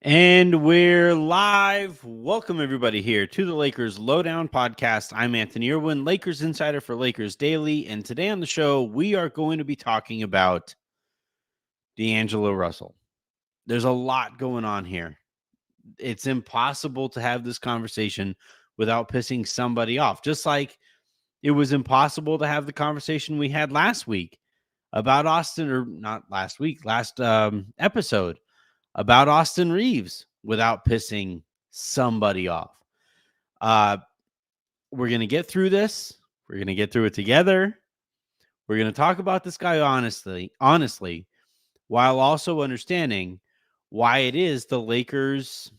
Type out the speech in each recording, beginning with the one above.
And we're live. Welcome, everybody, here to the Lakers Lowdown Podcast. I'm Anthony Irwin, Lakers insider for Lakers Daily. And today on the show, we are going to be talking about D'Angelo Russell. There's a lot going on here. It's impossible to have this conversation without pissing somebody off, just like it was impossible to have the conversation we had last week about Austin, or not last week, last episode about Austin Reeves without pissing somebody off. We're going to get through this. We're going to get through it together. We're going to talk about this guy honestly, while also understanding why it is the Lakers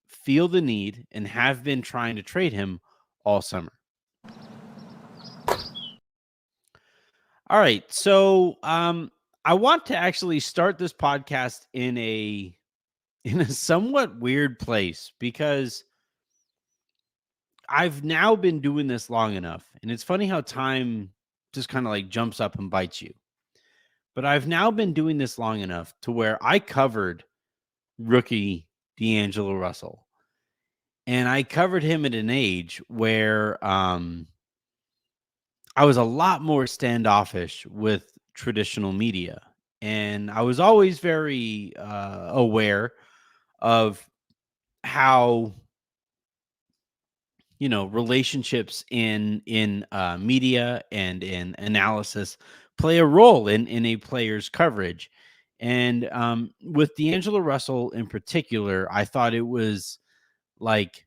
feel the need and have been trying to trade him all summer. All right. So I want to actually start this podcast in a somewhat weird place because I've now been doing this long enough, and it's funny how time just kind of like jumps up and bites you. But I've now been doing this long enough to where I covered rookie D'Angelo Russell, and I covered him at an age where I was a lot more standoffish with traditional media, and I was always very aware of how relationships in media and in analysis play a role in a player's coverage. And with D'Angelo Russell in particular, I thought it was like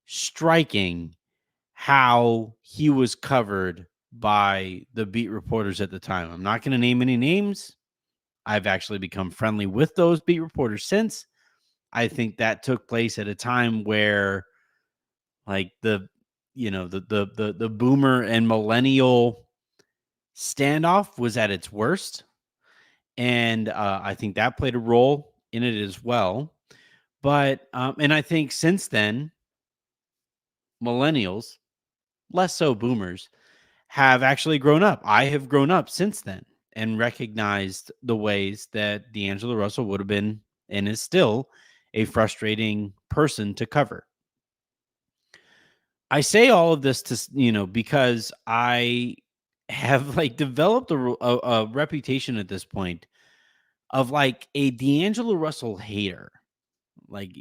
striking how he was covered by the beat reporters at the time. I'm not going to name any names. I've actually become friendly with those beat reporters since. I think that took place at a time where like the boomer and millennial standoff was at its worst. And I think that played a role in it as well. But, and I think since then, millennials, less so boomers, have actually grown up. I have grown up since then and recognized the ways that D'Angelo Russell would have been and is still a frustrating person to cover. I say all of this to, because I have like developed a reputation at this point of like a D'Angelo Russell hater. Like,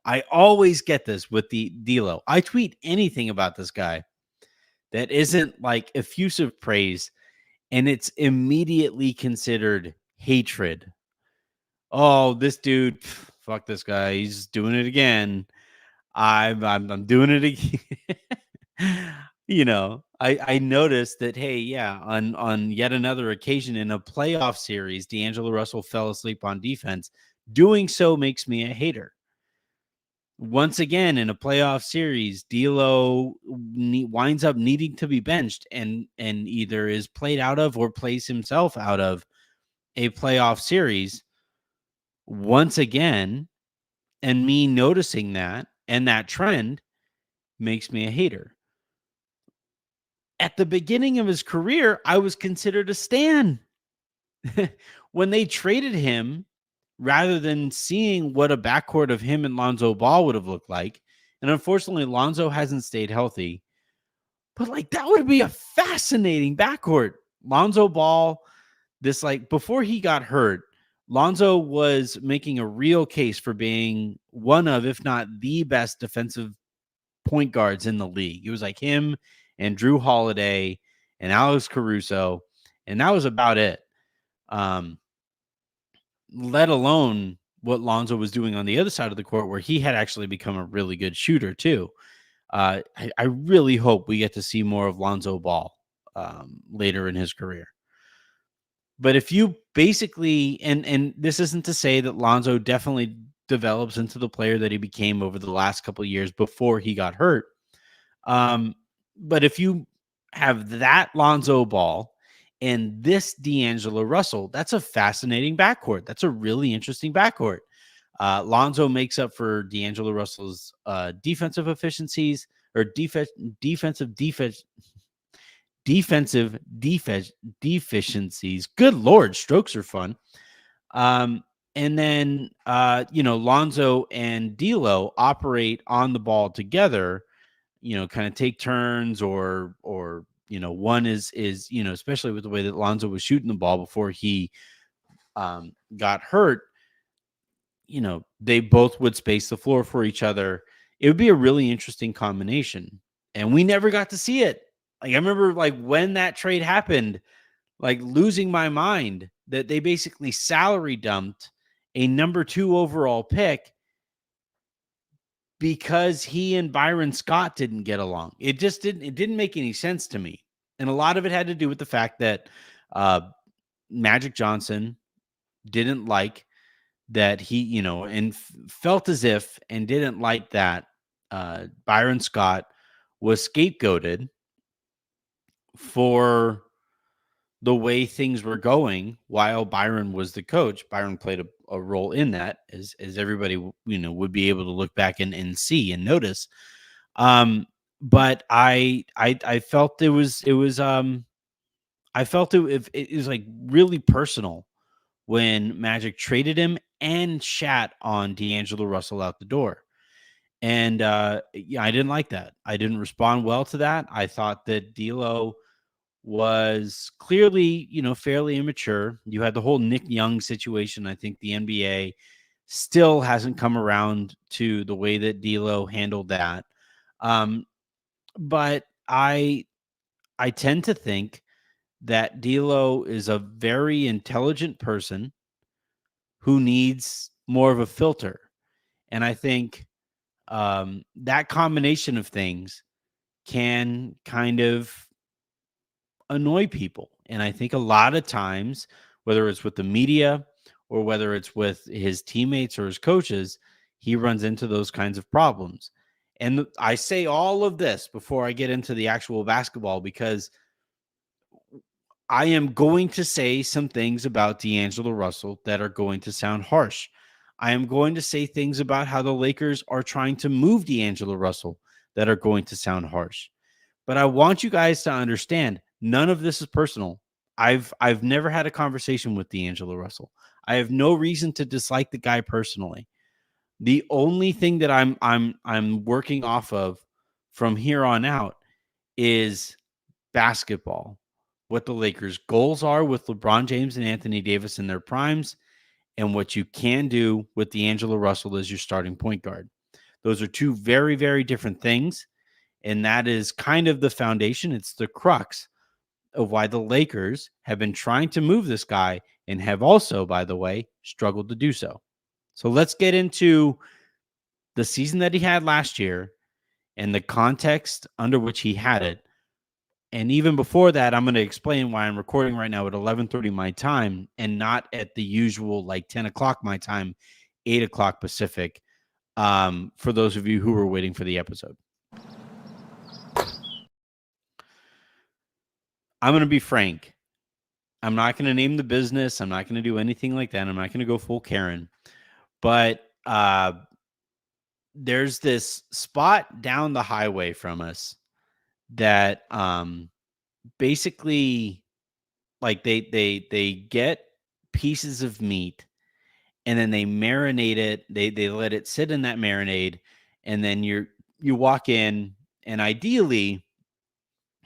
I always get this with the D'Lo. I tweet anything about this guy that isn't like effusive praise, and it's immediately considered hatred. Oh, this dude, fuck this guy. He's doing it again. I'm doing it again. I noticed that, hey, yeah, on yet another occasion in a playoff series, D'Angelo Russell fell asleep on defense. Doing so makes me a hater. Once again, in a playoff series, D'Lo winds up needing to be benched and either is played out of or plays himself out of a playoff series. Once again, and me noticing that and that trend makes me a hater. At the beginning of his career, I was considered a stan. When they traded him, rather than seeing what a backcourt of him and Lonzo Ball would have looked like, and unfortunately, Lonzo hasn't stayed healthy, but like that would be a fascinating backcourt. Lonzo Ball, this like before he got hurt, Lonzo was making a real case for being one of, if not the best defensive point guards in the league. It was like him and Drew Holiday and Alex Caruso, and that was about it. Let alone what Lonzo was doing on the other side of the court, where he had actually become a really good shooter too. I really hope we get to see more of Lonzo Ball later in his career. But if you basically, and this isn't to say that Lonzo definitely develops into the player that he became over the last couple of years before he got hurt. But if you have that Lonzo Ball and this D'Angelo Russell, that's a fascinating backcourt. That's a really interesting backcourt. Lonzo makes up for D'Angelo Russell's defensive efficiencies or defensive deficiencies. Good Lord, strokes are fun. And then, Lonzo and D'Lo operate on the ball together, kind of take turns, or one is especially with the way that Lonzo was shooting the ball before he got hurt. They both would space the floor for each other. It would be a really interesting combination, and we never got to see it. Like, I remember, like, when that trade happened, like, losing my mind that they basically salary dumped a number 2 overall pick because he and Byron Scott didn't get along. It didn't make any sense to me. And a lot of it had to do with the fact that uh, Magic Johnson didn't like that and felt as if, and didn't like that Byron Scott was scapegoated for the way things were going while Byron was the coach. Byron played a role in that, as everybody would be able to look back and see and notice. But I felt it was like really personal when Magic traded him and shat on D'Angelo Russell out the door. And yeah, I didn't like that. I didn't respond well to that. I thought that D'Lo was clearly, fairly immature. You had the whole Nick Young situation. I think the NBA still hasn't come around to the way that D'Lo handled that. But I tend to think that D'Lo is a very intelligent person who needs more of a filter. And I think that combination of things can kind of annoy people. And I think a lot of times, whether it's with the media or whether it's with his teammates or his coaches, he runs into those kinds of problems. And I say all of this before I get into the actual basketball, because I am going to say some things about D'Angelo Russell that are going to sound harsh. I am going to say things about how the Lakers are trying to move D'Angelo Russell that are going to sound harsh. But I want you guys to understand, none of this is personal. I've never had a conversation with D'Angelo Russell. I have no reason to dislike the guy personally. The only thing that I'm working off of from here on out is basketball. What the Lakers' goals are with LeBron James and Anthony Davis in their primes, and what you can do with D'Angelo Russell as your starting point guard. Those are two very, very different things. And that is kind of the foundation. It's the crux of why the Lakers have been trying to move this guy and have also, by the way, struggled to do so. So let's get into the season that he had last year and the context under which he had it. And even before that, I'm going to explain why I'm recording right now at 11:30 my time and not at the usual like 10 o'clock my time, 8 o'clock Pacific, for those of you who were waiting for the episode. I'm going to be frank. I'm not going to name the business. I'm not going to do anything like that. I'm not going to go full Karen. But there's this spot down the highway from us that basically, like, they get pieces of meat and then they marinate it. They let it sit in that marinade, and then you walk in, and ideally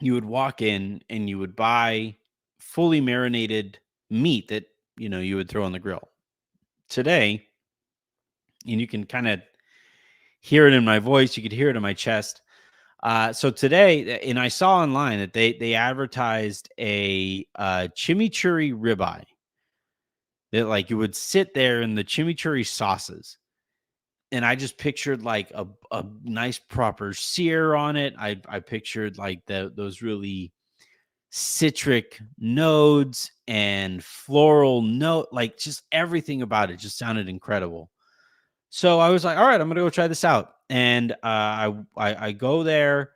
you would walk in and you would buy fully marinated meat that you would throw on the grill. Today, and you can kind of hear it in my voice, you could hear it in my chest. So today, and I saw online that they advertised a chimichurri ribeye that, like, you would sit there in the chimichurri sauces, and I just pictured like a nice proper sear on it. I pictured like those really citric notes and floral note, like just everything about it just sounded incredible. So I was like, all right, I'm gonna go try this out. And I go there,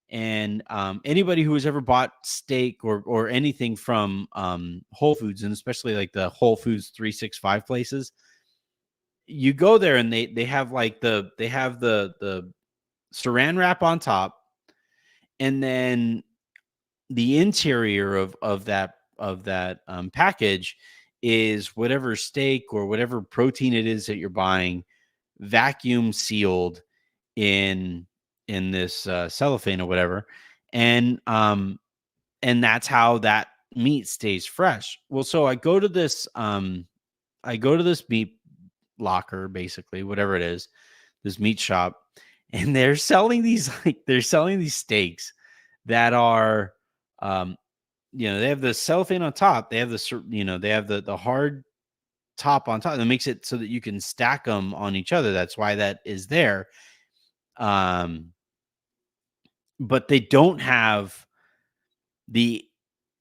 and anybody who has ever bought steak or anything from Whole Foods, and especially like the Whole Foods 365 places, you go there and they have like the saran wrap on top, and then the interior of that package is whatever steak or whatever protein it is that you're buying, vacuum sealed in this cellophane or whatever, and and that's how that meat stays fresh. Well, so I go to this meat locker, basically, whatever it is, this meat shop, and they're selling these they're selling these steaks that are um they have the cellophane on top, they have they have the hard top on top that makes it so that you can stack them on each other. That's why that is there. Um but they don't have the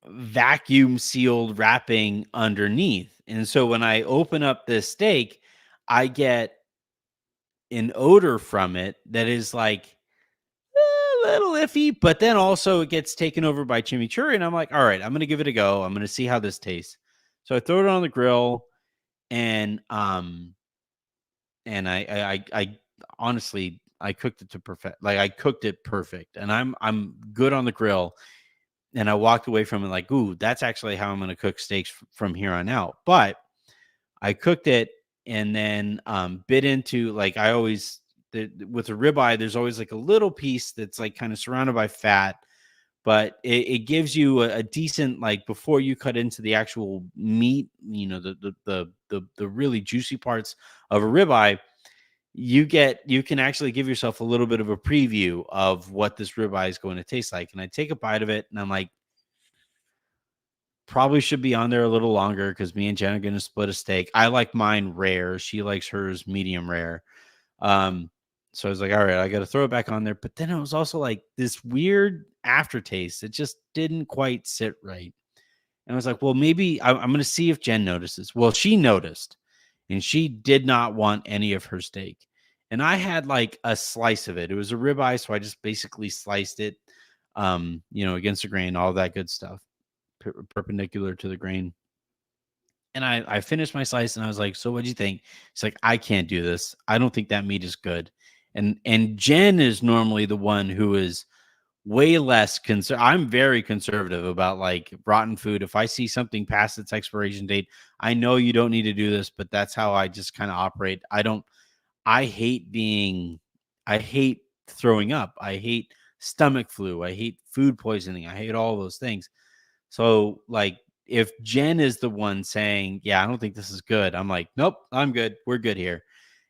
vacuum sealed wrapping underneath. And so when I open up this steak, I get an odor from it that is like a little iffy, but then also it gets taken over by chimichurri. And I'm like, all right, I'm going to give it a go. I'm going to see how this tastes. So I throw it on the grill and I honestly, I cooked it to perfect. Like I cooked it perfect and I'm good on the grill. And I walked away from it like, ooh, that's actually how I'm going to cook steaks from here on out. But I cooked it and then bit into, like, I always with a ribeye, there's always like a little piece that's like kind of surrounded by fat, but it gives you a decent, like, before you cut into the actual meat, the really juicy parts of a ribeye, you can actually give yourself a little bit of a preview of what this ribeye is going to taste like. And I take a bite of it and I'm like, probably should be on there a little longer because me and Jen are going to split a steak. I like mine rare. She likes hers medium rare. Um, so I was like, all right, I got to throw it back on there. But then it was also like this weird aftertaste. It just didn't quite sit right. And I was like, well, maybe I'm going to see if Jen notices. Well, she noticed and she did not want any of her steak. And I had like a slice of it. It was a ribeye. So I just basically sliced it, against the grain, all that good stuff, perpendicular to the grain. And I finished my slice and I was like, so what'd you think? It's like, I can't do this. I don't think that meat is good. And Jen is normally the one who is way less concerned. I'm very conservative about like rotten food. If I see something past its expiration date, I know you don't need to do this, but that's how I just kind of operate. I hate I hate throwing up. I hate stomach flu. I hate food poisoning. I hate all those things. So, like, if Jen is the one saying, "Yeah, I don't think this is good," I'm like, "Nope, I'm good. We're good here."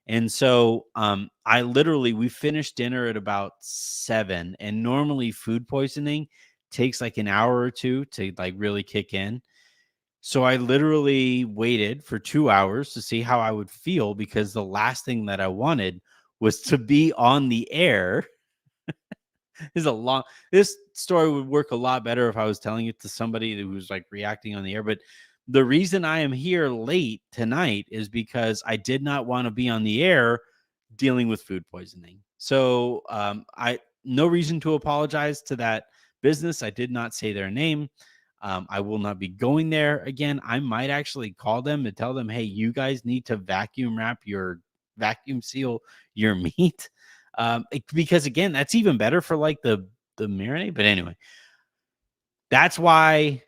And so, I literally we finished dinner at about 7, and normally food poisoning takes like an hour or 2 to like really kick in. So I literally waited for 2 hours to see how I would feel because the last thing that I wanted was to be on the air. This story would work a lot better if I was telling it to somebody who was like reacting on the air. But the reason I am here late tonight is because I did not want to be on the air dealing with food poisoning. So I no reason to apologize to that business. I did not say their name. I will not be going there again. I might actually call them and tell them, hey, you guys need to vacuum seal your meat. Because again, that's even better for like the marinade. But anyway, that's why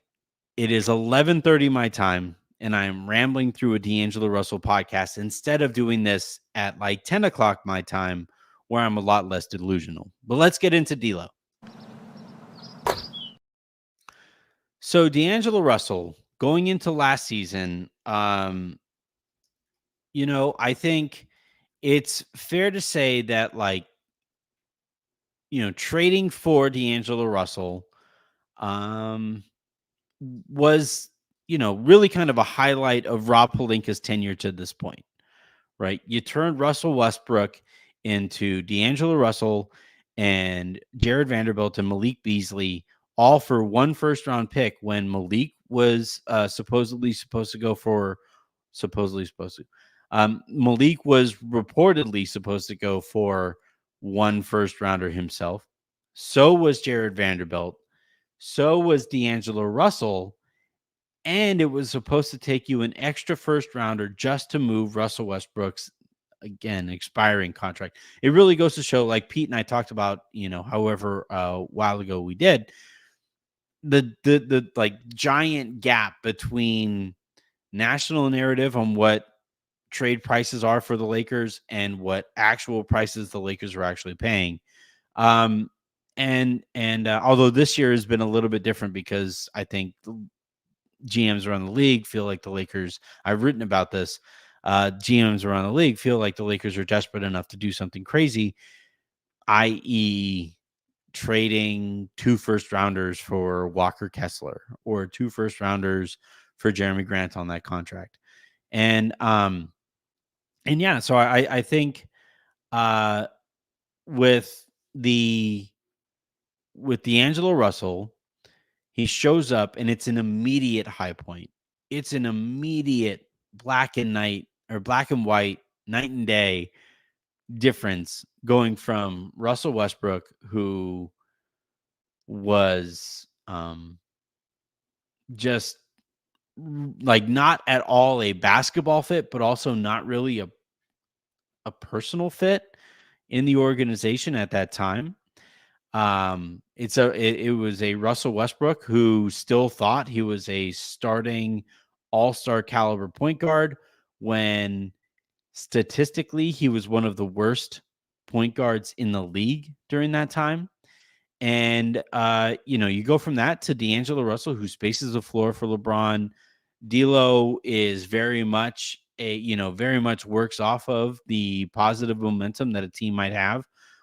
it is 11:30 my time, and I am rambling through a D'Angelo Russell podcast instead of doing this at like 10 o'clock my time, where I'm a lot less delusional. But let's get into D'Lo. So D'Angelo Russell going into last season, I think it's fair to say that, like, trading for D'Angelo Russell um, was, really kind of a highlight of Rob Pelinka's tenure to this point, right? You turned Russell Westbrook into D'Angelo Russell and Jared Vanderbilt and Malik Beasley, all for one first round pick when Malik was Malik was reportedly supposed to go for one first rounder himself. So was Jared Vanderbilt. So was D'Angelo Russell. And it was supposed to take you an extra first rounder just to move Russell Westbrook's, again, expiring contract. It really goes to show, like Pete and I talked about, however, a while ago we did, the like giant gap between national narrative on what trade prices are for the Lakers and what actual prices the Lakers are actually paying. Um, and although this year has been a little bit different because I think the GMs around the league feel like the Lakers. I've written about this. GMs around the league feel like the Lakers are desperate enough to do something crazy, i.e., trading 2 first rounders for Walker Kessler or 2 first rounders for Jeremy Grant on that contract. And yeah, so I think uh with the with D'Angelo Russell, he shows up and it's an immediate high point. It's an immediate black and night or black and white, night and day difference going from Russell Westbrook, who was just like not at all a basketball fit, but also not really a personal fit in the organization at that time. It was a Russell Westbrook who still thought he was a starting all-star caliber point guard when statistically he was one of the worst point guards in the league during that time. And you go from that to D'Angelo Russell, who spaces the floor for LeBron. D'Lo is very much very much works off of the positive momentum that a team might have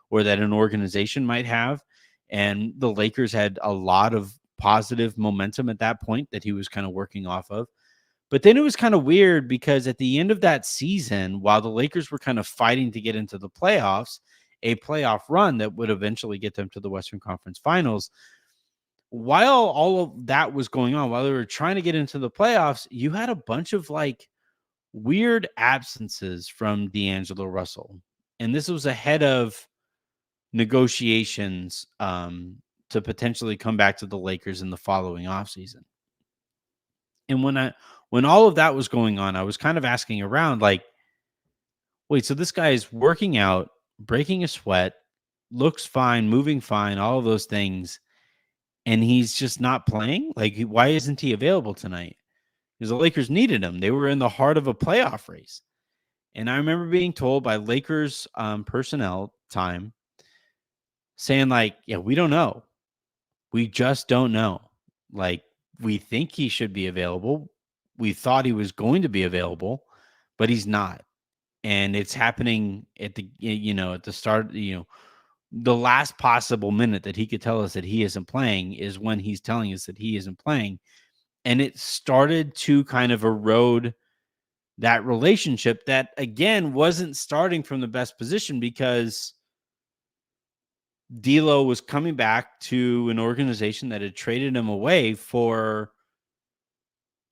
or that an organization might have. And the Lakers had a lot of positive momentum at that point that he was kind of working off of. But then it was kind of weird because at the end of that season, while the Lakers were kind of fighting to get into the playoffs, a playoff run that would eventually get them to the Western Conference Finals, while all of that was going on, while they were trying to get into the playoffs, you had a bunch of like weird absences from D'Angelo Russell. And this was ahead of negotiations to potentially come back to the Lakers in the following offseason. And when all of that was going on, I was kind of asking around like, wait, so this guy is working out, breaking a sweat, looks fine, moving fine, all of those things, and he's just not playing? Like, why isn't he available tonight? Because the Lakers needed him. They were in the heart of a playoff race. And I remember being told by Lakers personnel time saying, like, yeah, we don't know. We just don't know. Like, we think he should be available. We thought he was going to be available, but he's not. And it's happening at at the start, the last possible minute that he could tell us that he isn't playing is when he's telling us that he isn't playing. And it started to kind of erode that relationship that, again, wasn't starting from the best position because D'Lo was coming back to an organization that had traded him away for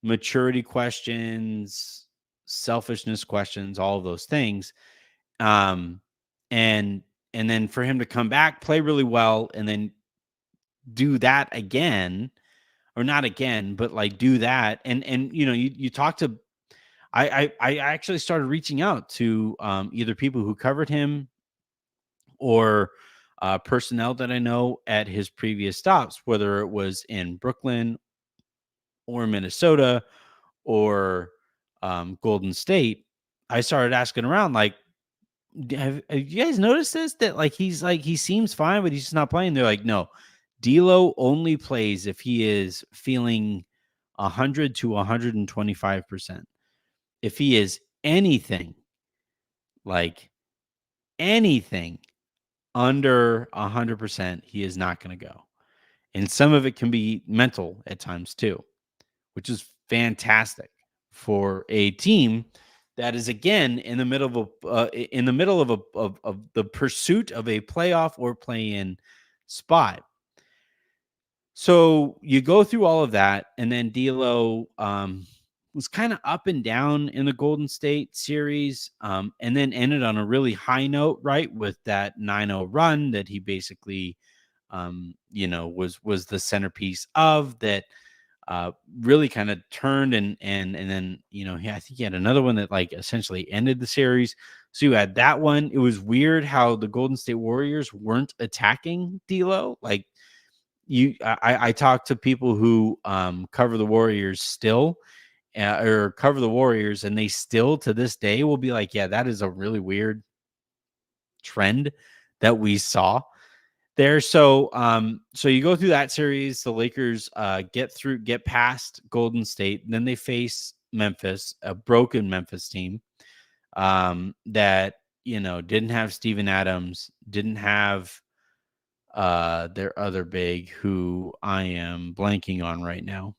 maturity questions, selfishness questions, all of those things. Um, and then for him to come back, play really well, and then do that again, or not again, but like do that. And you talk to I actually started reaching out to either people who covered him or personnel that I know at his previous stops, whether it was in Brooklyn or Minnesota or Golden State. I started asking around, like, have you guys noticed this? That he seems fine, but he's just not playing. They're like, no, D'Lo only plays if he is feeling 100 to 125%. If he is anything like anything under 100%, he is not going to go. And some of it can be mental at times too, which is fantastic for a team that is, again, in the middle of the pursuit of a playoff or play-in spot. So you go through all of that, and then D'Lo was kind of up and down in the Golden State series, and then ended on a really high note, right, with that 9-0 run that he basically, was the centerpiece of that. Really kind of turned and then I think he had another one that like essentially ended the series. So you had that one. It was weird how the Golden State Warriors weren't attacking D'Lo. Like I talked to people who cover the Warriors still, or cover the Warriors, and they still to this day will be like, yeah, that is a really weird trend that we saw there. So you go through that series, the Lakers get past Golden State, and then they face Memphis, a broken Memphis team that didn't have Steven Adams, didn't have their other big, who I am blanking on right now.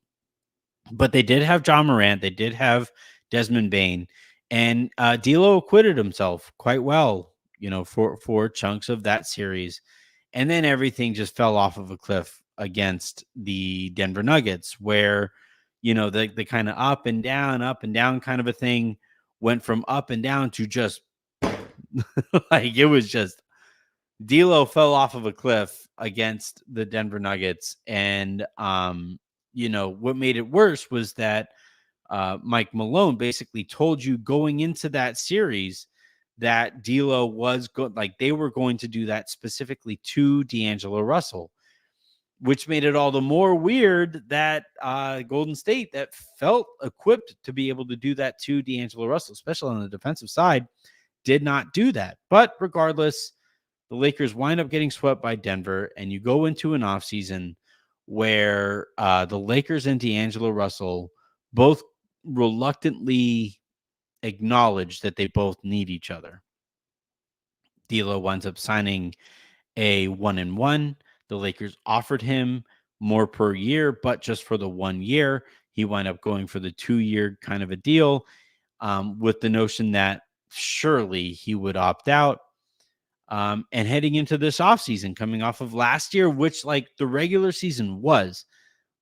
But they did have John Morant. They did have Desmond Bain. And D'Lo acquitted himself quite well, for chunks of that series. And then everything just fell off of a cliff against the Denver Nuggets, where, the kind of up and down kind of a thing went from up and down to just like it was just D'Lo fell off of a cliff against the Denver Nuggets. And, what made it worse was that Mike Malone basically told you going into that series that D'Lo was good, like they were going to do that specifically to D'Angelo Russell, which made it all the more weird that Golden State, that felt equipped to be able to do that to D'Angelo Russell, especially on the defensive side, did not do that. But regardless, the Lakers wind up getting swept by Denver, and you go into an offseason where the Lakers and D'Angelo Russell both reluctantly acknowledge that they both need each other. D'Lo winds up signing a 1-and-1. The Lakers offered him more per year, but just for the 1 year. He wound up going for the 2-year kind of a deal, with the notion that surely he would opt out. And heading into this offseason, coming off of last year, which, like, the regular season was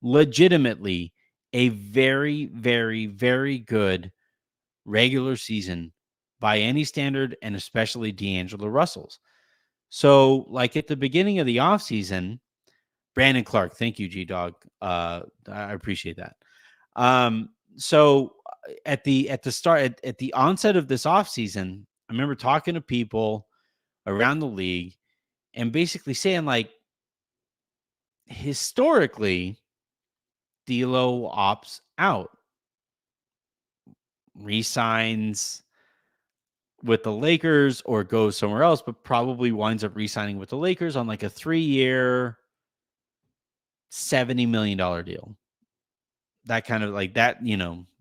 legitimately a very, very, very good regular season by any standard, and especially D'Angelo Russell's. So, like, at the beginning of the offseason, Brandon Clark, thank you, G-Dog. I appreciate that. So at the start, at the onset of this offseason, I remember talking to people around the league and basically saying, like, historically, D'Lo opts out, resigns with the Lakers or goes somewhere else, but probably winds up re-signing with the Lakers on like a 3-year, $70 million deal. That kind of like that,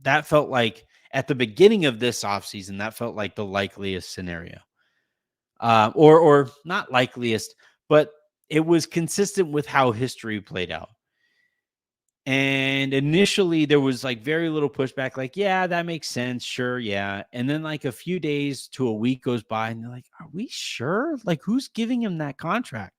that felt like at the beginning of this offseason, that felt like the likeliest scenario. Or not likeliest, but it was consistent with how history played out. And initially there was like very little pushback, like, yeah, that makes sense. Sure. Yeah. And then like a few days to a week goes by and they're like, are we sure? Like, who's giving him that contract?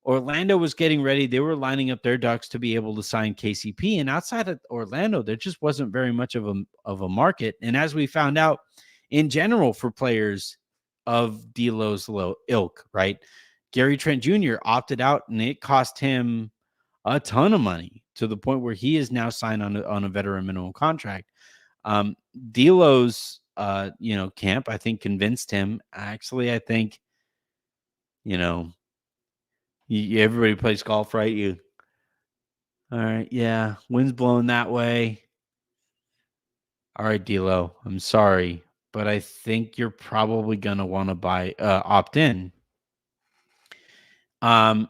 Orlando was getting ready. They were lining up their ducks to be able to sign KCP. And outside of Orlando, there just wasn't very much of a market. And as we found out in general for players of D'Lo's ilk, right? Gary Trent Jr. opted out and it cost him a ton of money to the point where he is now signed on a veteran minimum contract. D'Lo's, camp, I think, convinced him. Actually, I think, everybody plays golf, right? All right, yeah, wind's blowing that way. All right, D'Lo, I'm sorry, but I think you're probably gonna want to opt in. And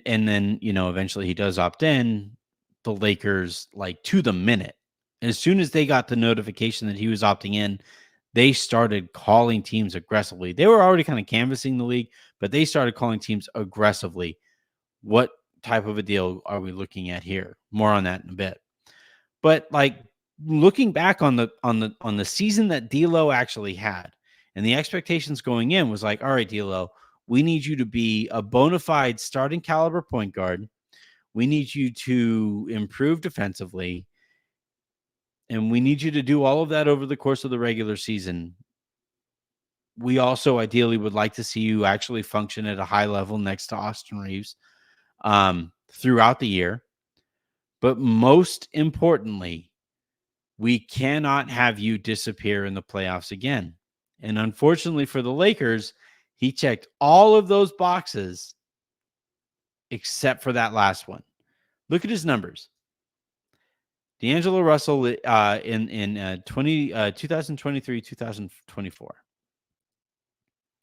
then, eventually he does opt in. The Lakers, like, to the minute, as soon as they got the notification that he was opting in, they started calling teams aggressively. They were already kind of canvassing the league, but they started calling teams aggressively. What type of a deal are we looking at here? More on that in a bit. But like, looking back on the season that D'Lo actually had, and the expectations going in was like, all right, D'Lo, we need you to be a bona fide starting caliber point guard. We need you to improve defensively. And we need you to do all of that over the course of the regular season. We also ideally would like to see you actually function at a high level next to Austin Reeves throughout the year. But most importantly, we cannot have you disappear in the playoffs again. And unfortunately for the Lakers, he checked all of those boxes except for that last one. Look at his numbers. D'Angelo Russell in 2023, 2024.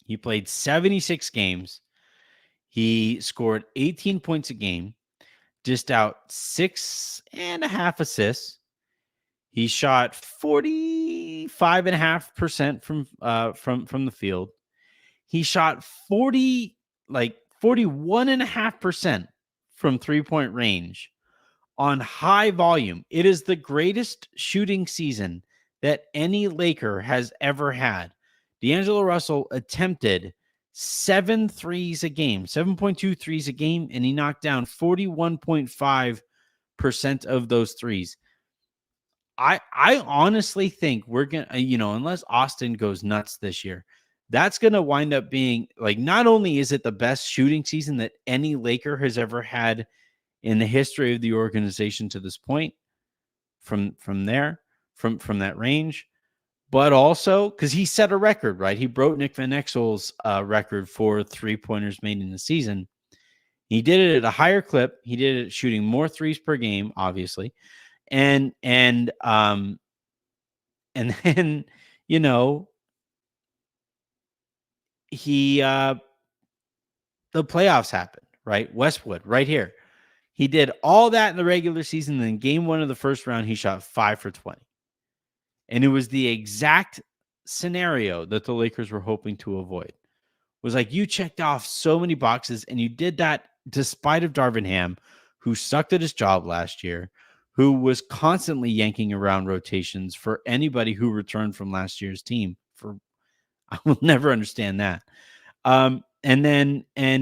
He played 76 games. He scored 18 points a game, dished out 6.5 assists. He shot 45.5% from the field. He shot 41.5% from 3-point range on high volume. It is the greatest shooting season that any Laker has ever had. D'Angelo Russell attempted 7 threes a game, 7.2 threes a game, and he knocked down 41.5% of those threes. I honestly think we're going to, unless Austin goes nuts this year, that's going to wind up being like, not only is it the best shooting season that any Laker has ever had in the history of the organization to this point, from that range, but also because he set a record, right? He broke Nick Van Exel's record for 3-pointers made in the season. He did it at a higher clip. He did it shooting more threes per game, obviously. And then, he the playoffs happened, right? Westwood, right here. He did all that in the regular season. Then game 1 of the first round, he shot 5 for 20. And it was the exact scenario that the Lakers were hoping to avoid. It was like, you checked off so many boxes, and you did that despite of Darvin Ham, who sucked at his job last year, who was constantly yanking around rotations for anybody who returned from last year's team. I will never understand that. And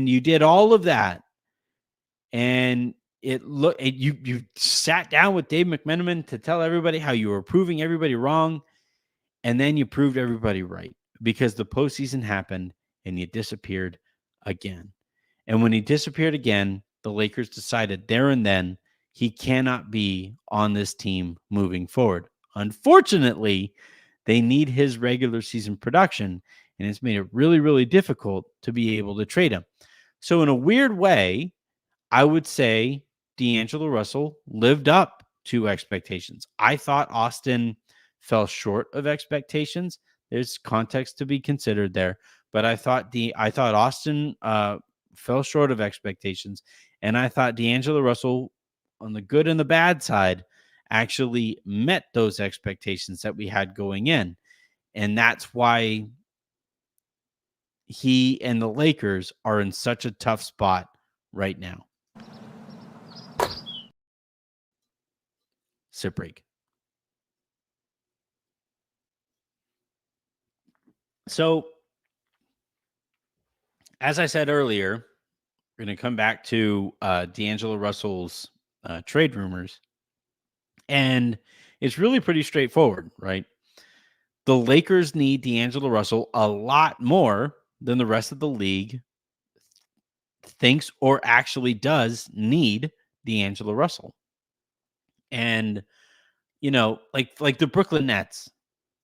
you did all of that, and you sat down with Dave McMenamin to tell everybody how you were proving everybody wrong, and then you proved everybody right, because the postseason happened and you disappeared again. And when he disappeared again, the Lakers decided there and then he cannot be on this team moving forward. Unfortunately, they need his regular season production, and it's made it really, really difficult to be able to trade him. So in a weird way, I would say D'Angelo Russell lived up to expectations. I thought Austin fell short of expectations. There's context to be considered there, but I thought Austin fell short of expectations, and I thought D'Angelo Russell, on the good and the bad side, actually met those expectations that we had going in, and that's why he and the Lakers are in such a tough spot right now. Sip break. So, as I said earlier, we're going to come back to D'Angelo Russell's trade rumors. And it's really pretty straightforward, right? The Lakers need D'Angelo Russell a lot more than the rest of the league thinks or actually does need D'Angelo Russell. And, like the Brooklyn Nets,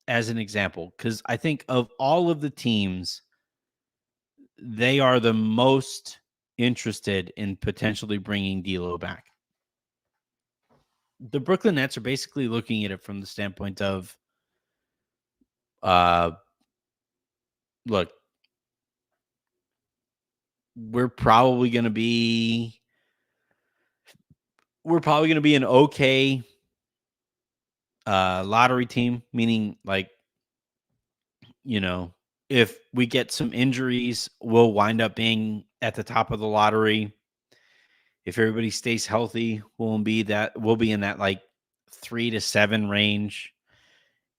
as an example, because I think of all of the teams, they are the most interested in potentially bringing D'Lo back. The Brooklyn Nets are basically looking at it from the standpoint of, look, we're probably going to be an okay lottery team, meaning, like, if we get some injuries, we'll wind up being at the top of the lottery. If everybody stays healthy, we'll be in that like 3 to 7 range,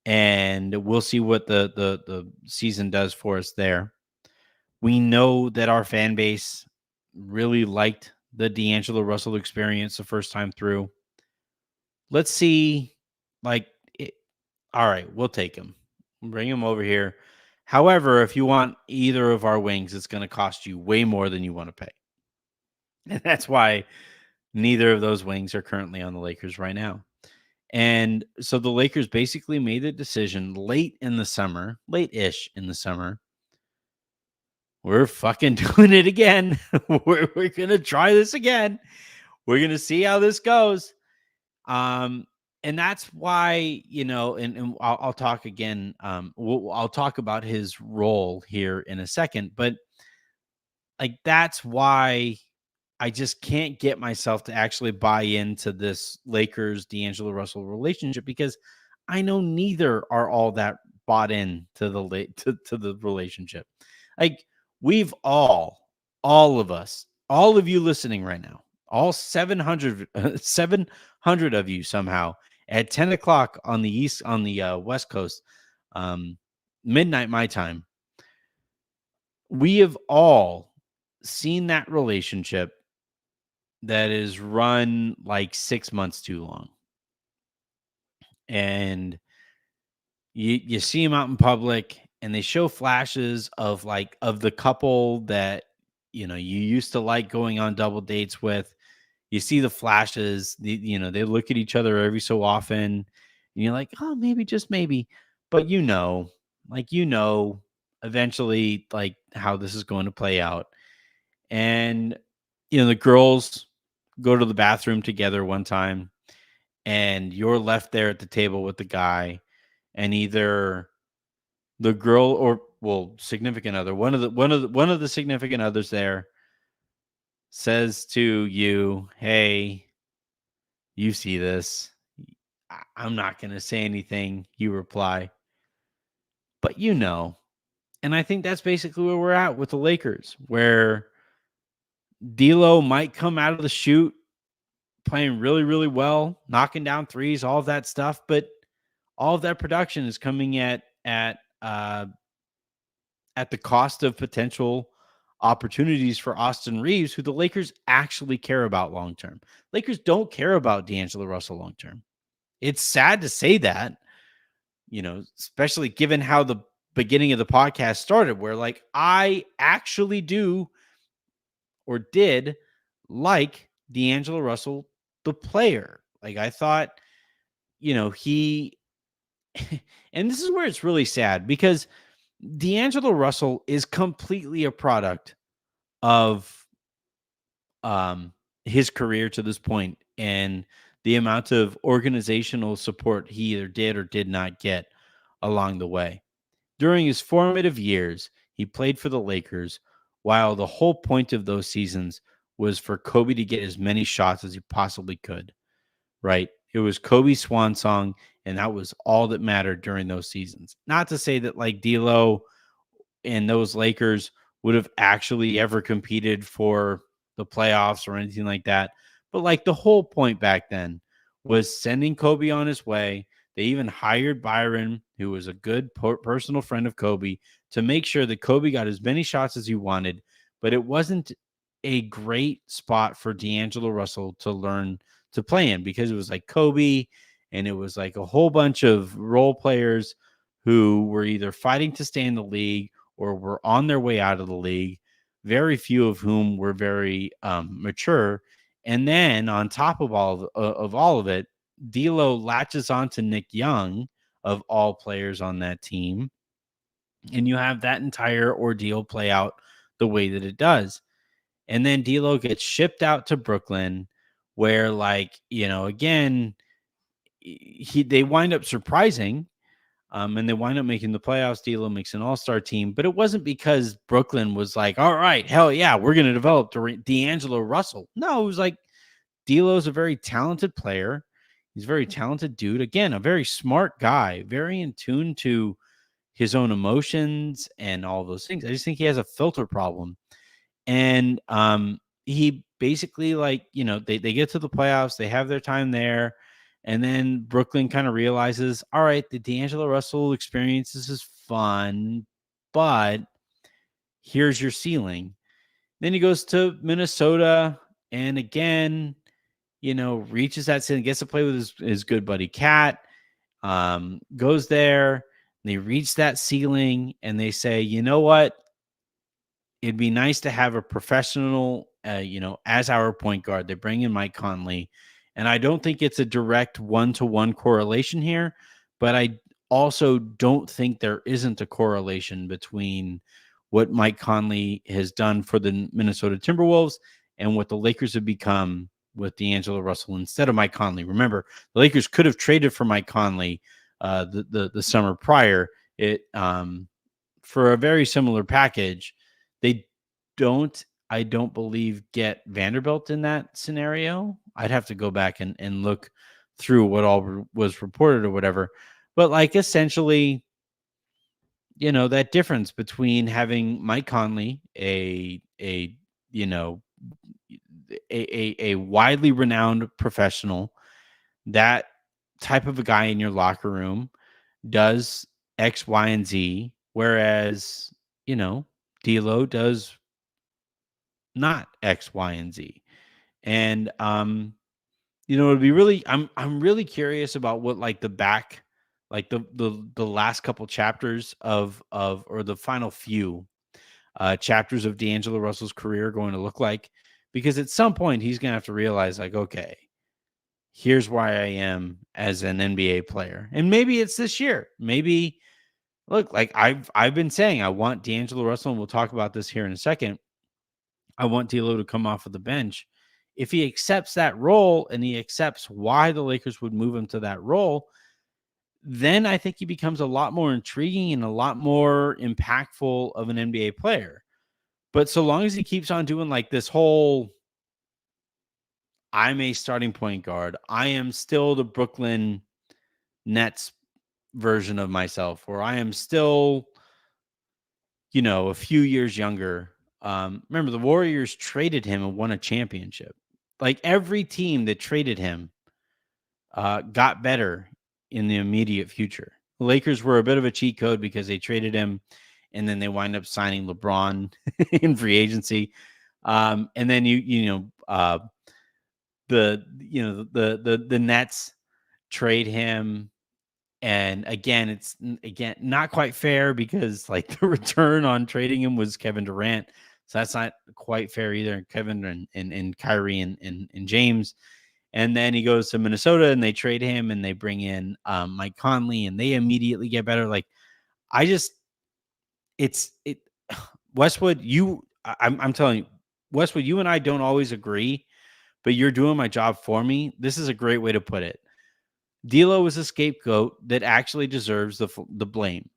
and we'll see what the season does for us there. We know that our fan base really liked the D'Angelo Russell experience the first time through. Let's see, all right, we'll take him. Bring him over here. However, if you want either of our wings, it's going to cost you way more than you want to pay. And that's why neither of those wings are currently on the Lakers right now. And so the Lakers basically made the decision late-ish in the summer. We're fucking doing it again. We're going to try this again. We're going to see how this goes. And and that's why, and I'll talk again. I'll talk about his role here in a second, but like that's why I just can't get myself to actually buy into this Lakers D'Angelo Russell relationship because I know neither are all that bought in to to the relationship. Like we've all of us, all of you listening right now, all 700 of you somehow at 10 o'clock on the West Coast, um, midnight my time, we have all seen that relationship that is run like 6 months too long. And you see them out in public and they show flashes of of the couple that you used to like going on double dates with. You see the flashes, they look at each other every so often and you're like, "Oh, maybe just maybe." But eventually like how this is going to play out. And the girls go to the bathroom together one time and you're left there at the table with the guy, and either the girl or well, significant other, one of the significant others there says to you, "Hey, you see this. I'm not going to say anything." You reply, "But you know." And I think that's basically where we're at with the Lakers, where D'Lo might come out of the shoot playing really, really well, knocking down threes, all of that stuff, but all of that production is coming at the cost of potential opportunities for Austin Reeves, who the Lakers actually care about long term. Lakers don't care about D'Angelo Russell long term. It's sad to say that, especially given how the beginning of the podcast started, where like I actually do or did like D'Angelo Russell, the player. Like I thought, he, and this is where it's really sad because D'Angelo Russell is completely a product of his career to this point and the amount of organizational support he either did or did not get along the way. During his formative years, he played for the Lakers, while the whole point of those seasons was for Kobe to get as many shots as he possibly could, right? It was Kobe's swan song, and that was all that mattered during those seasons. Not to say that like D'Lo and those Lakers would have actually ever competed for the playoffs or anything like that. But like the whole point back then was sending Kobe on his way. They even hired Byron, who was a good personal friend of Kobe, to make sure that Kobe got as many shots as he wanted. But it wasn't a great spot for D'Angelo Russell to learn to play in because it was like Kobe and it was like a whole bunch of role players who were either fighting to stay in the league or were on their way out of the league, very few of whom were very mature. And then on top of all of it, D'Lo latches on to Nick Young, of all players on that team, and you have that entire ordeal play out the way that it does. And then D'Lo gets shipped out to Brooklyn, where again, they wind up surprising, and they wind up making the playoffs. D'Lo makes an all-star team, but it wasn't because Brooklyn was like, "All right, hell yeah, we're going to develop D'Angelo Russell." No, it was like D'Lo's a very talented player. He's a very talented dude. Again, a very smart guy, very in tune to his own emotions and all those things. I just think he has a filter problem. And he basically they get to the playoffs, they have their time there, and then Brooklyn kind of realizes, all right, the D'Angelo Russell experience is fun, but here's your ceiling. Then he goes to Minnesota and again, reaches that ceiling, gets to play with his good buddy Cat, goes there, and they reach that ceiling and they say, you know what? It'd be nice to have a professional, as our point guard. They bring in Mike Conley, and I don't think it's a direct one-to-one correlation here, but I also don't think there isn't a correlation between what Mike Conley has done for the Minnesota Timberwolves and what the Lakers have become with D'Angelo Russell instead of Mike Conley. Remember, the Lakers could have traded for Mike Conley the summer prior. It for a very similar package. They don't, I don't believe, get Vanderbilt in that scenario. I'd have to go back and look through what all was reported or whatever. But like essentially, that difference between having Mike Conley, you know, a widely renowned professional, that type of a guy in your locker room does X, Y, and Z, whereas, D'Lo does not X, Y, and Z. And it'd be really I'm really curious about what like the last couple chapters of or the final few chapters of D'Angelo Russell's career are going to look like, because at some point he's gonna have to realize, like, okay, here's why I am as an NBA player. And maybe it's this year. Maybe look, like I've been saying, I want D'Angelo Russell, and we'll talk about this here in a second. I want D'Lo to come off of the bench. If he accepts that role and he accepts why the Lakers would move him to that role, then I think he becomes a lot more intriguing and a lot more impactful of an NBA player. But so long as he keeps on doing like this whole, I'm a starting point guard, I am still the Brooklyn Nets version of myself, or I am still, a few years younger. Remember, the Warriors traded him and won a championship. Like every team that traded him got better in the immediate future. The Lakers were a bit of a cheat code because they traded him, and then they wind up signing LeBron in free agency. And then the Nets trade him. And again, it's not quite fair because like the return on trading him was Kevin Durant. So that's not quite fair either. Kevin and Kyrie and James. And then he goes to Minnesota and they trade him and they bring in Mike Conley and they immediately get better. Like Westwood, I'm telling you, Westwood, you and I don't always agree, but you're doing my job for me. This is a great way to put it. D'Lo is a scapegoat that actually deserves the blame.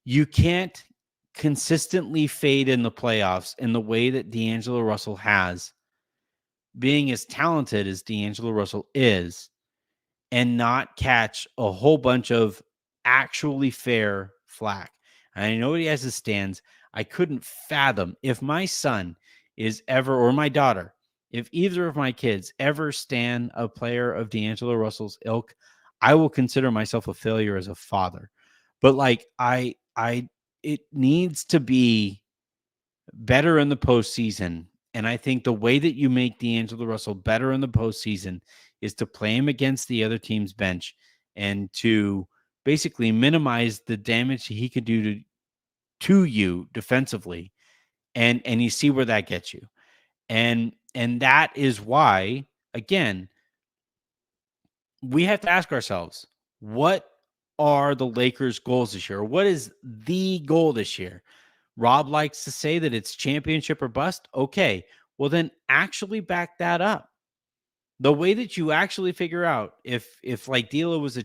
You can't consistently fade in the playoffs in the way that D'Angelo Russell has, being as talented as D'Angelo Russell is, and not catch a whole bunch of actually fair flack. And I know he has his stands. I couldn't fathom if my son is ever, or my daughter, if either of my kids ever stand a player of D'Angelo Russell's ilk, I will consider myself a failure as a father. But like it needs to be better in the postseason. And I think the way that you make D'Angelo Russell better in the postseason is to play him against the other team's bench and to basically minimize the damage he could do to you defensively. And you see where that gets you. And that is why, again, we have to ask ourselves, what are the Lakers' goals this year? What is the goal this year? Rob likes to say that it's championship or bust. Okay, well then actually back that up. The way that you actually figure out if like D'Lo was a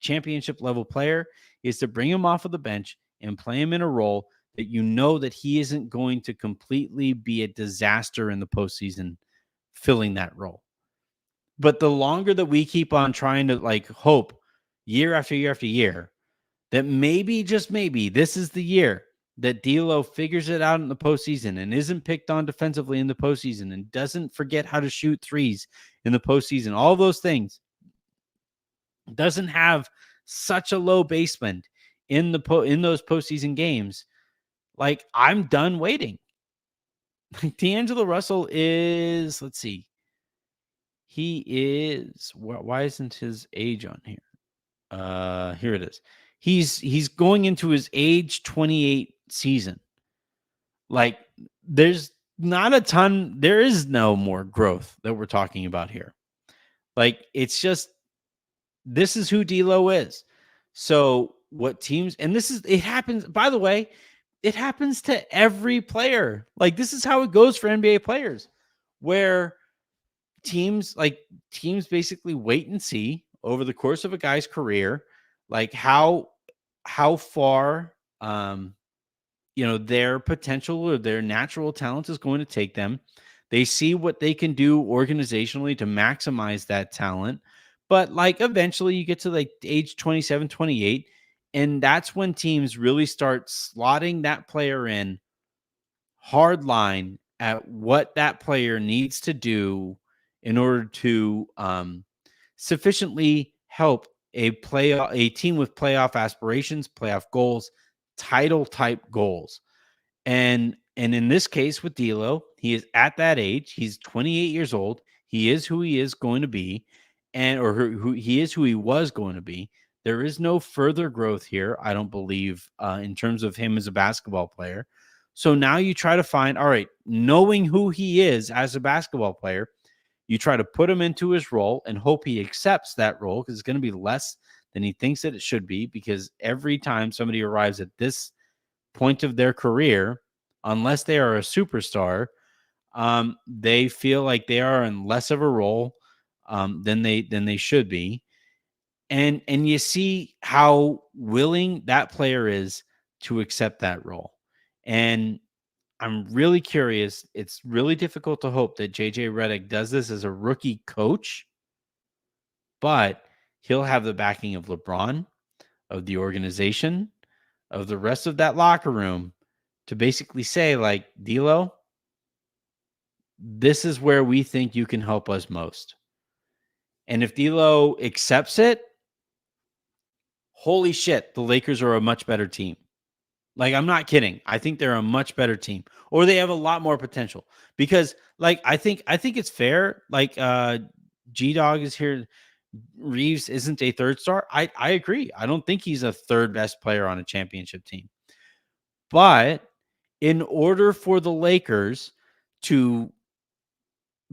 championship level player is to bring him off of the bench and play him in a role that you know that he isn't going to completely be a disaster in the postseason filling that role. But the longer that we keep on trying to like hope year after year after year that maybe, just maybe, this is the year that D'Lo figures it out in the postseason and isn't picked on defensively in the postseason and doesn't forget how to shoot threes in the postseason, all those things, doesn't have such a low basement in those postseason games, like I'm done waiting. Like D'Angelo Russell is, let's see, he is, why isn't his age on here? Here it is. He's going into his age 28 season. Like there's not a ton, there is no more growth that we're talking about here. Like it's just, this is who D'Lo is. So what teams, and it happens, by the way, it happens to every player. Like, this is how it goes for NBA players, where teams basically wait and see over the course of a guy's career, like how far their potential or their natural talent is going to take them. They see what they can do organizationally to maximize that talent. But like eventually you get to like age 27, 28, and that's when teams really start slotting that player in hard line at what that player needs to do in order to sufficiently help a team with playoff aspirations, playoff goals, title type goals. And in this case with D'Lo, he is at that age. He's 28 years old. He is who he is going to be, who he is who he was going to be. There is no further growth here, I don't believe, in terms of him as a basketball player. So now you try to find, all right, knowing who he is as a basketball player, you try to put him into his role and hope he accepts that role, because it's going to be less than he thinks that it should be, because every time somebody arrives at this point of their career, unless they are a superstar, they feel like they are in less of a role than they should be. And you see how willing that player is to accept that role. And I'm really curious. It's really difficult to hope that JJ Redick does this as a rookie coach, but he'll have the backing of LeBron, of the organization, of the rest of that locker room to basically say, like, D'Lo, this is where we think you can help us most. And if D'Lo accepts it, holy shit, the Lakers are a much better team. Like, I'm not kidding. I think they're a much better team, or they have a lot more potential, because like, I think it's fair. Like, G Dog is here. Reeves isn't a third star. I agree. I don't think he's a third best player on a championship team. But in order for the Lakers to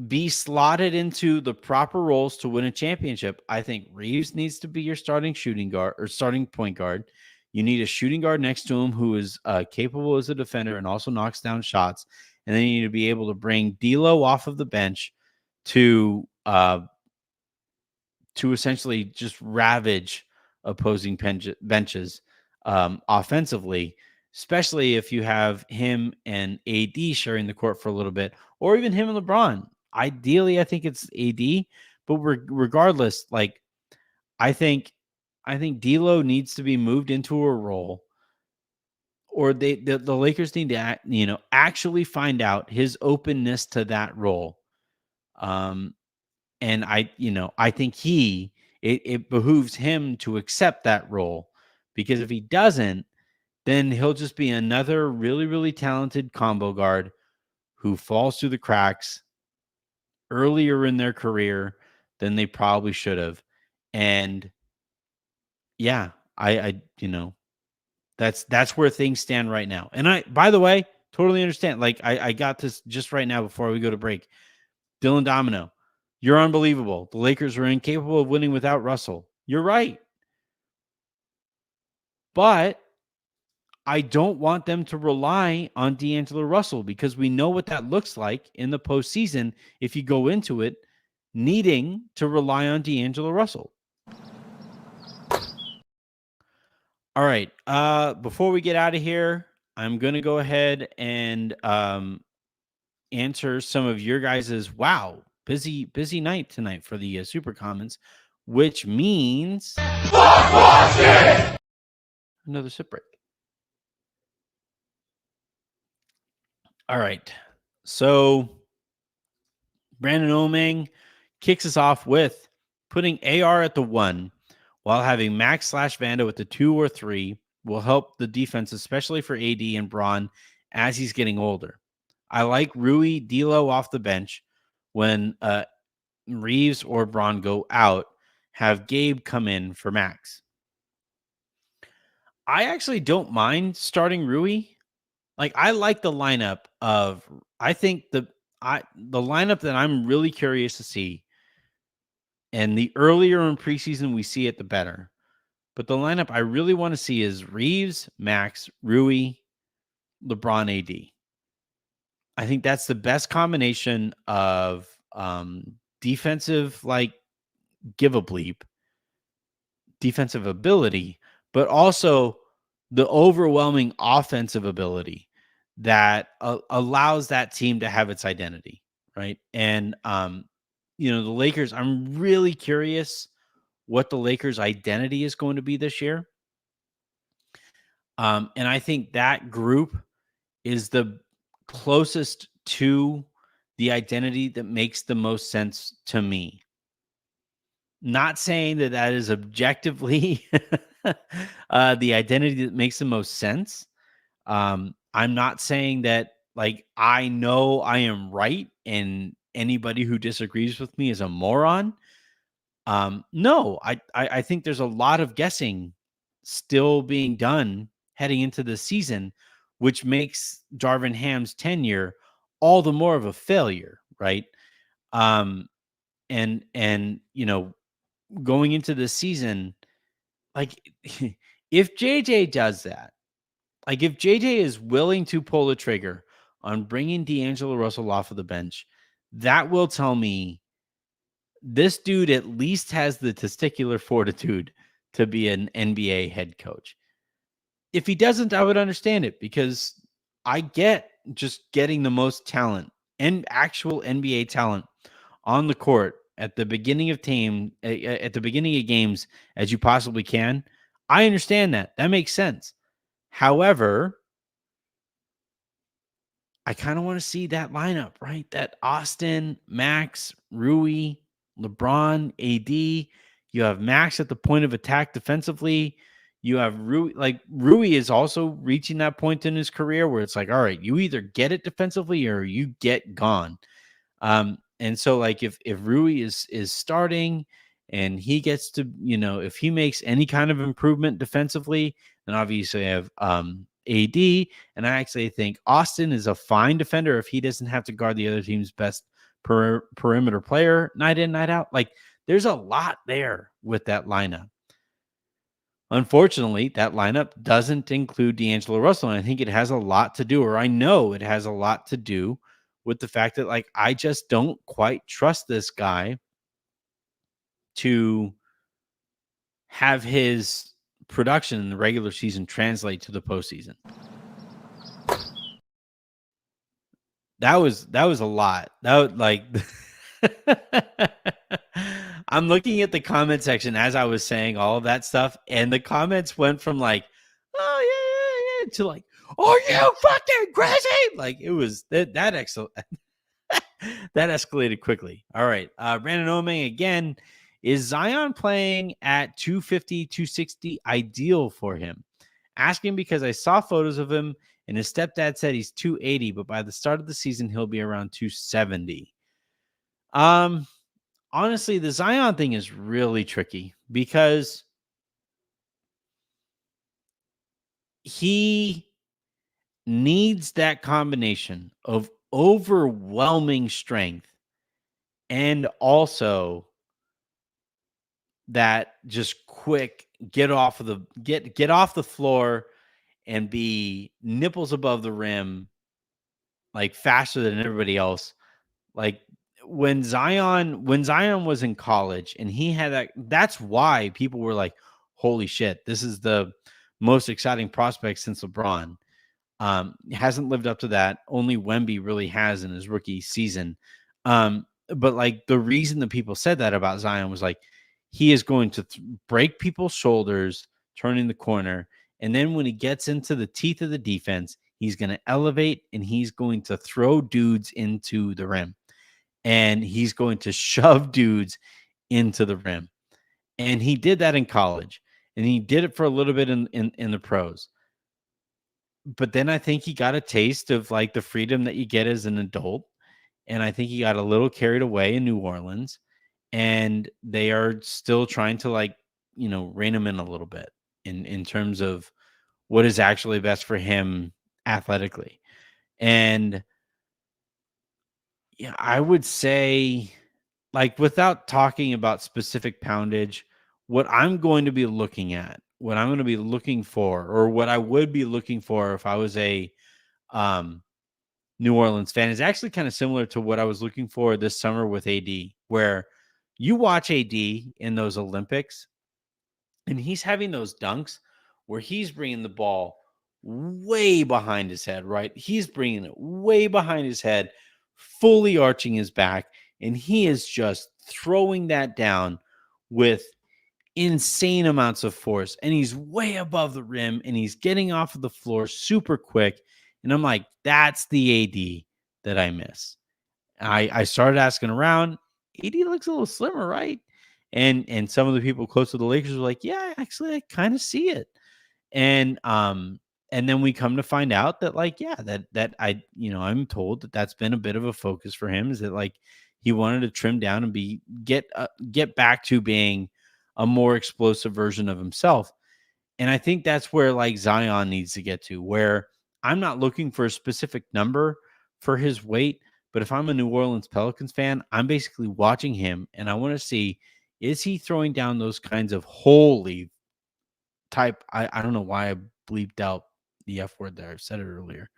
be slotted into the proper roles to win a championship, I think Reeves needs to be your starting shooting guard or starting point guard. You need a shooting guard next to him who is capable as a defender and also knocks down shots. And then you need to be able to bring D'Lo off of the bench to essentially just ravage opposing benches offensively, especially if you have him and AD sharing the court for a little bit, or even him and LeBron. Ideally, I think it's AD, but regardless, like, I think D'Lo needs to be moved into a role, or the Lakers need to actually find out his openness to that role. And I think it behooves him to accept that role, because if he doesn't, then he'll just be another really, really talented combo guard who falls through the cracks earlier in their career than they probably should have. And yeah, that's where things stand right now. And by the way, totally understand. Like, I got this just right now before we go to break. Dylan Domino, you're unbelievable. The Lakers are incapable of winning without Russell. You're right. But I don't want them to rely on D'Angelo Russell, because we know what that looks like in the postseason if you go into it needing to rely on D'Angelo Russell. All right. Before we get out of here, I'm going to go ahead and answer some of your guys's busy night tonight for the super comments, which means another sip break. All right. So Brandon Omeng kicks us off with putting AR at the 1 while having Max/Vando at the 2 or 3 will help the defense, especially for AD and Braun as he's getting older. I like Rui D'Lo off the bench when Reeves or Braun go out. Have Gabe come in for Max. I actually don't mind starting Rui. Like, I like the lineup of, I think the lineup that I'm really curious to see, and the earlier in preseason we see it, the better. But the lineup I really want to see is Reeves, Max, Rui, LeBron AD. I think that's the best combination of defensive, like, give a bleep, defensive ability, but also the overwhelming offensive ability that allows that team to have its identity, right? And the Lakers, I'm really curious what the Lakers' identity is going to be this year. And I think that group is the closest to the identity that makes the most sense to me. Not saying that that is objectively the identity that makes the most sense. I'm not saying that, like, I know I am right and anybody who disagrees with me is a moron. No, I think there's a lot of guessing still being done heading into the season, which makes Darvin Ham's tenure all the more of a failure, right? Um, and going into the season, like, if JJ does that, like, if JJ is willing to pull the trigger on bringing D'Angelo Russell off of the bench, that will tell me this dude at least has the testicular fortitude to be an NBA head coach. If he doesn't, I would understand it, because I get just getting the most talent and actual NBA talent on the court at the beginning of games as you possibly can. I understand that. That makes sense. However, I kind of want to see that lineup, right? That Austin, Max, Rui, LeBron, AD. You have Max at the point of attack defensively. You have Rui. Like, Rui is also reaching that point in his career where it's like, all right, you either get it defensively or you get gone. And so, like, if Rui is starting and he gets to, if he makes any kind of improvement defensively, then obviously I have AD. And I actually think Austin is a fine defender if he doesn't have to guard the other team's best perimeter player night in, night out. Like, there's a lot there with that lineup. Unfortunately, that lineup doesn't include D'Angelo Russell. And I think it has a lot to do, or I know it has a lot to do with the fact that, like, I just don't quite trust this guy to have his production in the regular season translate to the postseason. That was a lot. That was like I'm looking at the comment section as I was saying all of that stuff, and the comments went from like, oh yeah, to like, are you fucking crazy? Like, it was that excellent. That escalated quickly. All right. Brandon Omeng again. Is Zion playing at 250, 260 ideal for him? Asking because I saw photos of him and his stepdad said he's 280, but by the start of the season, he'll be around 270. Honestly, the Zion thing is really tricky because he needs that combination of overwhelming strength and also that just quick get off the floor and be nipples above the rim, like, faster than everybody else. Like, when Zion was in college and he had that's why people were like, holy shit, this is the most exciting prospect since LeBron. Hasn't lived up to that. Only Wemby really has in his rookie season. But like, the reason that people said that about Zion was like, he is going to break people's shoulders, turning the corner. And then when he gets into the teeth of the defense, he's going to elevate and he's going to throw dudes into the rim. And he's going to shove dudes into the rim. And he did that in college. And he did it for a little bit in the pros. But then I think he got a taste of, like, the freedom that you get as an adult. And I think he got a little carried away in New Orleans. And they are still trying to, like, rein him in a little bit in terms of what is actually best for him athletically. And yeah, I would say, like, without talking about specific poundage, what I'm going to be looking at, what I'm going to be looking for, or what I would be looking for if I was a um, New Orleans fan is actually kind of similar to what I was looking for this summer with AD, where you watch AD in those Olympics and he's having those dunks where he's bringing the ball way behind his head, right? He's bringing it way behind his head, fully arching his back, and he is just throwing that down with insane amounts of force. And he's way above the rim and he's getting off of the floor super quick. And I'm like, that's the AD that I miss. I started asking around. AD looks a little slimmer, right? And some of the people close to the Lakers were like, yeah, actually, I kind of see it. And and then we come to find out that like, yeah, that I, I'm told that that's been a bit of a focus for him, is that like he wanted to trim down and get back to being a more explosive version of himself. And I think that's where like Zion needs to get to, where I'm not looking for a specific number for his weight, but if I'm a New Orleans Pelicans fan, I'm basically watching him and I want to see, is he throwing down those kinds of holy type? I don't know why I bleeped out the F word there. I said it earlier.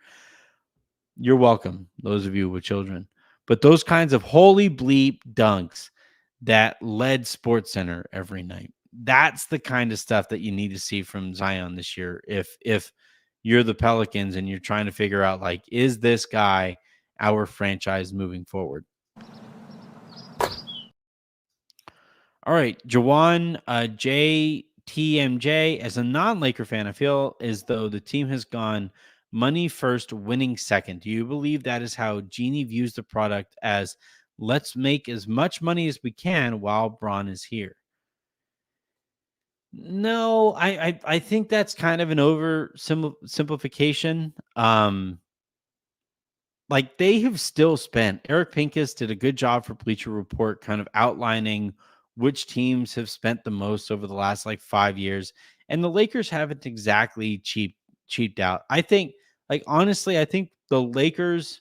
You're welcome, those of you with children. But those kinds of holy bleep dunks that led Sports Center every night. That's the kind of stuff that you need to see from Zion this year. If you're the Pelicans and you're trying to figure out like, is this guy our franchise moving forward? All right, Jawan JTMJ, as a non-Laker fan, I feel as though the team has gone money first, winning second. Do you believe that is how Genie views the product, as let's make as much money as we can while Braun is here? No, I think that's kind of an simplification. Like, they have still spent. Eric Pincus did a good job for Bleacher Report kind of outlining which teams have spent the most over the last like 5 years, and the Lakers haven't exactly cheaped out. I think, like, honestly, I think the Lakers'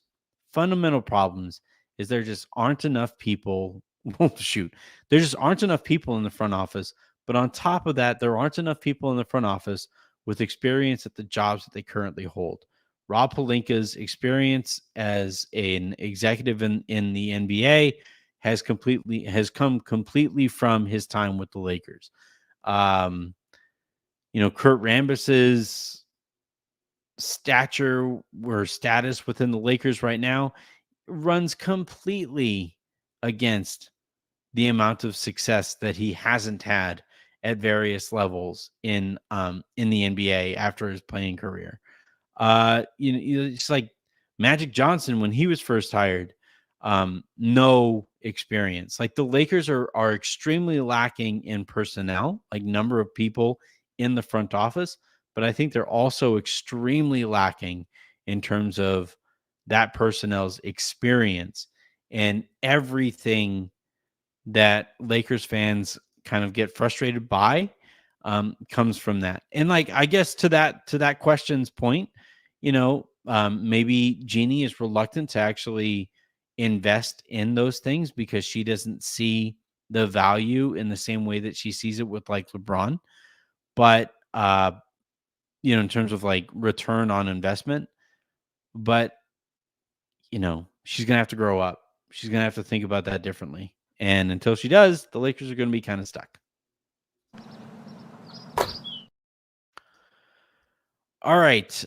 fundamental problems is there just aren't enough people. Well, shoot, there just aren't enough people in the front office. But on top of that, there aren't enough people in the front office with experience at the jobs that they currently hold. Rob Pelinka's experience as an executive in the NBA has come completely from his time with the Lakers. Um, Kurt Rambis's stature or status within the Lakers right now runs completely against the amount of success that he hasn't had at various levels in the NBA after his playing career. It's like Magic Johnson when he was first hired, no experience. Like, the Lakers are extremely lacking in personnel, like number of people in the front office, but I think they're also extremely lacking in terms of that personnel's experience, and everything that Lakers fans kind of get frustrated by comes from that. And like, I guess to that question's point, maybe Jeannie is reluctant to actually invest in those things because she doesn't see the value in the same way that she sees it with like LeBron. But in terms of like return on investment, but she's gonna have to grow up. She's gonna have to think about that differently. And until she does, the Lakers are gonna be kind of stuck. All right.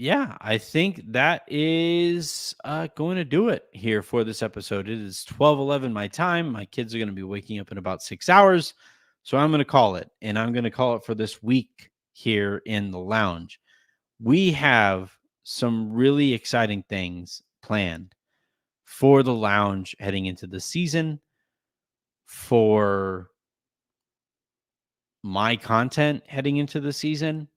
Yeah, I think that is going to do it here for this episode. It is 12:11 my time. My kids are going to be waking up in about 6 hours. So I'm going to call it. And I'm going to call it for this week here in the lounge. We have some really exciting things planned for the lounge heading into the season, for my content heading into the season.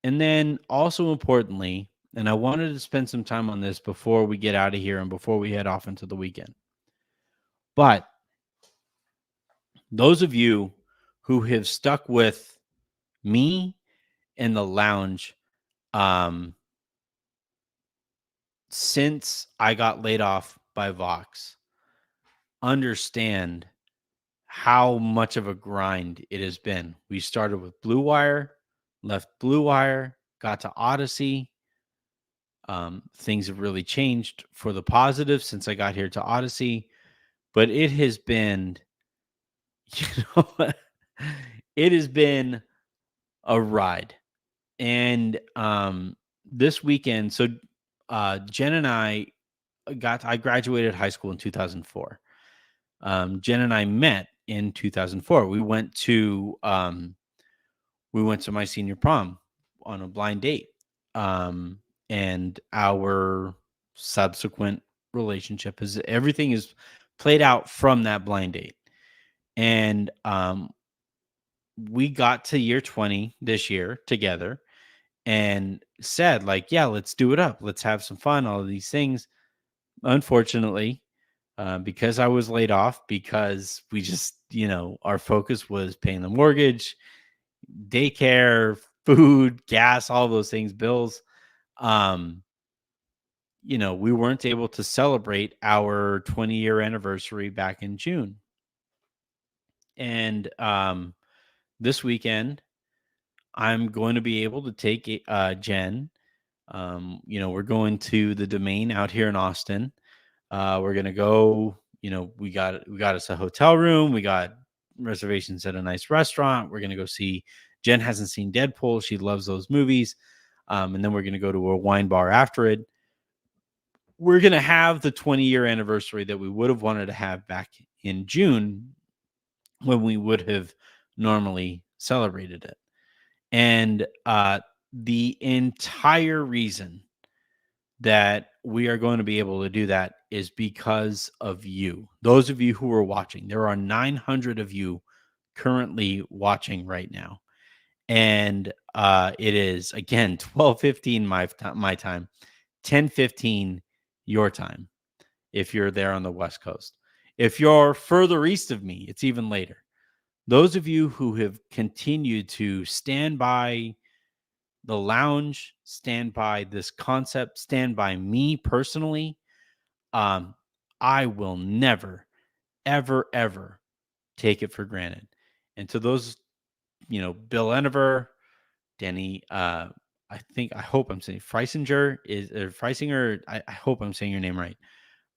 And then also importantly, and I wanted to spend some time on this before we get out of here and before we head off into the weekend. But those of you who have stuck with me in the lounge since I got laid off by Vox understand how much of a grind it has been. We started with Blue Wire, left Blue Wire, got to Odyssey. Things have really changed for the positive since I got here to Odyssey, but it has been, you know, it has been a ride. And this weekend, so Jen and I graduated high school in 2004. Jen and I met in 2004. We went to my senior prom on a blind date. Um, and our subsequent relationship is everything is played out from that blind date. And we got to year 20 this year together and said, like, yeah, let's do it up. Let's have some fun, all of these things. Unfortunately, because I was laid off, because we just, our focus was paying the mortgage, daycare, food, gas, all those things, bills. Um, we weren't able to celebrate our 20-year anniversary back in June. And this weekend, I'm going to be able to take Jen. We're going to the Domain out here in Austin. We're gonna go. We got us a hotel room. We got reservations at a nice restaurant. We're gonna go see. Jen hasn't seen Deadpool. She loves those movies. And then we're gonna go to a wine bar after it. We're gonna have the 20-year anniversary that we would have wanted to have back in June when we would have normally celebrated it. And the entire reason that we are going to be able to do that is because of you. Those of you who are watching, there are 900 of you currently watching right now. And it is, again, 12:15 my time, 10:15 your time if you're there on the West Coast. If you're further east of me, it's even later. Those of you who have continued to stand by the lounge, stand by this concept, stand by me personally, I will never, ever, ever take it for granted. And to those, Bill Enever, Danny, I hope I'm saying Freisinger is or Freisinger. I hope I'm saying your name right.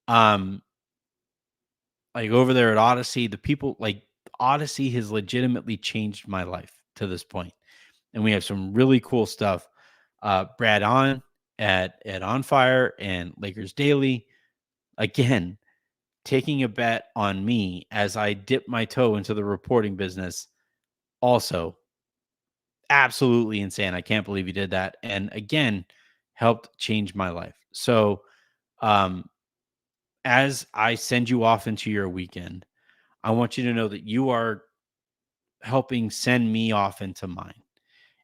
Like over there at Odyssey, the people like Odyssey has legitimately changed my life to this point. And we have some really cool stuff. Brad at On Fire and Lakers Daily. Again, taking a bet on me as I dip my toe into the reporting business. Also, absolutely insane. I can't believe you did that. And again, helped change my life. So, as I send you off into your weekend, I want you to know that you are helping send me off into mine.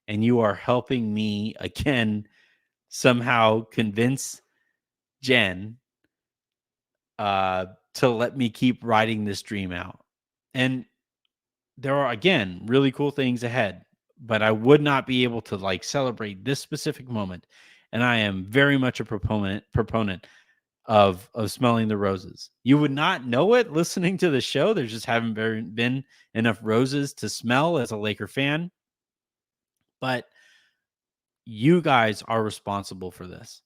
And you are helping me again somehow convince Jen to let me keep riding this dream out. And there are, again, really cool things ahead, but I would not be able to like celebrate this specific moment. And I am very much a proponent of smelling the roses. You would not know it listening to the show. There just haven't been enough roses to smell as a Laker fan. But you guys are responsible for this.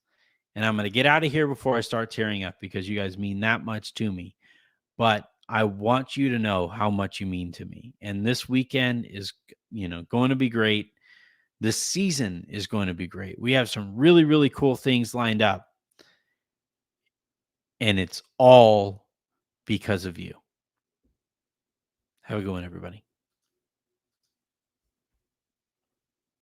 And I'm going to get out of here before I start tearing up because you guys mean that much to me. But I want you to know how much you mean to me. And this weekend is, going to be great. This season is going to be great. We have some really, really cool things lined up. And it's all because of you. Have a good one, everybody.